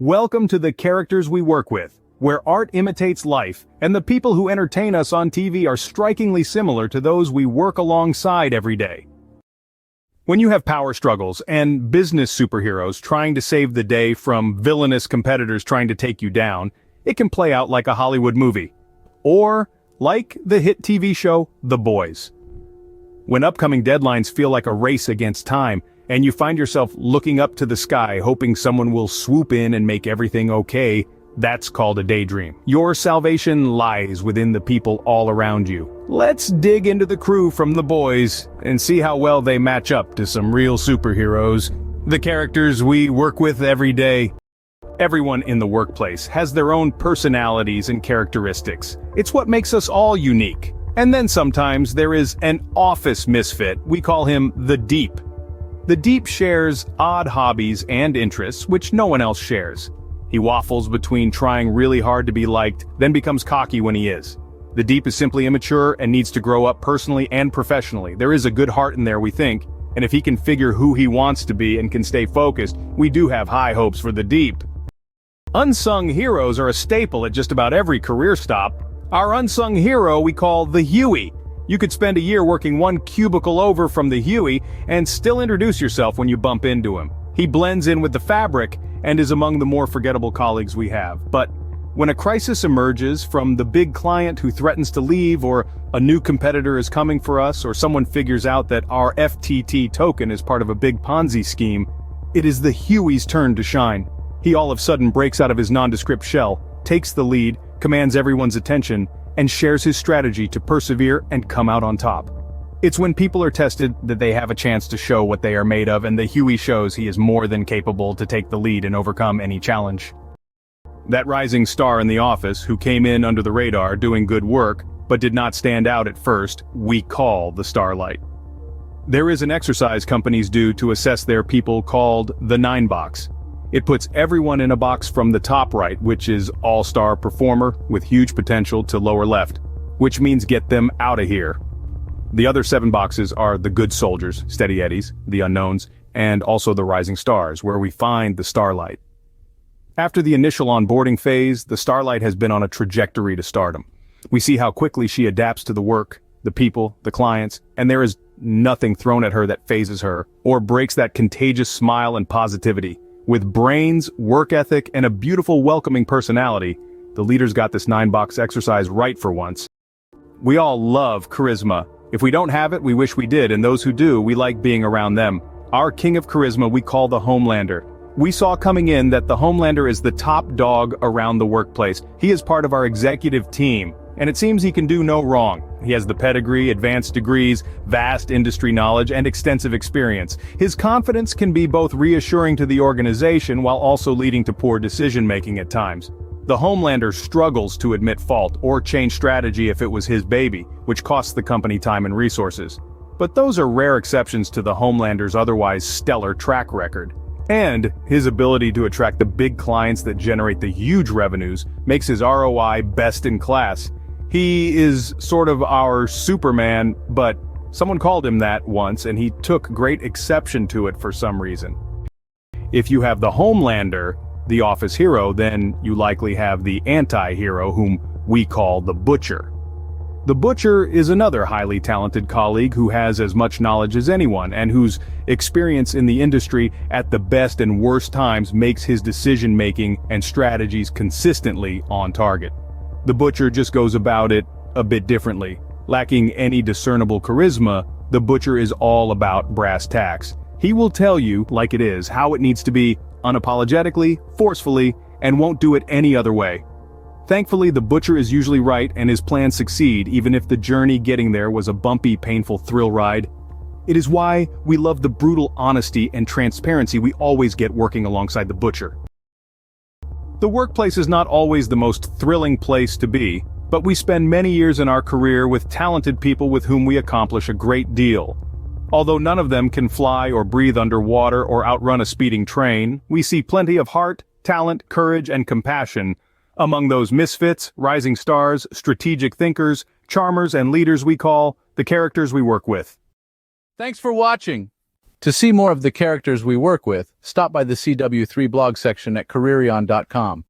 Welcome to the characters we work with, where art imitates life, and the people who entertain us on TV are strikingly similar to those we work alongside every day. When you have power struggles and business superheroes trying to save the day from villainous competitors trying to take you down, it can play out like a Hollywood movie. Or like the hit TV show, The Boys. When upcoming deadlines feel like a race against time, and you find yourself looking up to the sky hoping someone will swoop in and make everything okay, that's called a daydream. Your salvation lies within the people all around you. Let's dig into the crew from The Boys and see how well they match up to some real superheroes, the characters we work with every day. Everyone in the workplace has their own personalities and characteristics. It's what makes us all unique. And then sometimes there is an office misfit. We call him the Deep. The Deep shares odd hobbies and interests which no one else shares. He waffles between trying really hard to be liked, then becomes cocky when he is. The Deep is simply immature and needs to grow up personally and professionally. There is a good heart in there, we think, and if he can figure who he wants to be and can stay focused, we do have high hopes for the Deep. Unsung heroes are a staple at just about every career stop. Our unsung hero we call the Huey. You could spend a year working one cubicle over from the Huey and still introduce yourself when you bump into him. He blends in with the fabric and is among the more forgettable colleagues we have. But when a crisis emerges from the big client who threatens to leave, or a new competitor is coming for us, or someone figures out that our FTT token is part of a big Ponzi scheme, it is the Huey's turn to shine. He all of a sudden breaks out of his nondescript shell, takes the lead, commands everyone's attention, and shares his strategy to persevere and come out on top. It's when people are tested that they have a chance to show what they are made of, and the Huey shows he is more than capable to take the lead and overcome any challenge. That rising star in the office who came in under the radar doing good work, but did not stand out at first, we call the starlight. There is an exercise companies do to assess their people called the 9 box. It puts everyone in a box from the top right, which is all-star performer with huge potential, to lower left, which means get them out of here. The other 7 boxes are the good soldiers, steady eddies, the unknowns, and also the rising stars, where we find the starlight. After the initial onboarding phase, the starlight has been on a trajectory to stardom. We see how quickly she adapts to the work, the people, the clients, and there is nothing thrown at her that phases her, or breaks that contagious smile and positivity. With brains, work ethic, and a beautiful welcoming personality, the leaders got this 9-box exercise right for once. We all love charisma. If we don't have it, we wish we did, and those who do, we like being around them. Our king of charisma we call the Homelander. We saw coming in that the Homelander is the top dog around the workplace. He is part of our executive team, and it seems he can do no wrong. He has the pedigree, advanced degrees, vast industry knowledge, and extensive experience. His confidence can be both reassuring to the organization while also leading to poor decision-making at times. The Homelander struggles to admit fault or change strategy if it was his baby, which costs the company time and resources. But those are rare exceptions to the Homelander's otherwise stellar track record. And his ability to attract the big clients that generate the huge revenues makes his ROI best in class. He is sort of our Superman, but someone called him that once and he took great exception to it for some reason. If you have the Homelander, the office hero, then you likely have the anti-hero whom we call the Butcher. The Butcher is another highly talented colleague who has as much knowledge as anyone and whose experience in the industry at the best and worst times makes his decision-making and strategies consistently on target. The Butcher just goes about it a bit differently. Lacking any discernible charisma, the Butcher is all about brass tacks. He will tell you, like it is, how it needs to be, unapologetically, forcefully, and won't do it any other way. Thankfully, the Butcher is usually right and his plans succeed, even if the journey getting there was a bumpy, painful thrill ride. It is why we love the brutal honesty and transparency we always get working alongside the Butcher. The workplace is not always the most thrilling place to be, but we spend many years in our career with talented people with whom we accomplish a great deal. Although none of them can fly or breathe underwater or outrun a speeding train, we see plenty of heart, talent, courage, and compassion among those misfits, rising stars, strategic thinkers, charmers, and leaders we call the characters we work with. Thanks for watching. To see more of the characters we work with, stop by the CW3 blog section at careerion.com.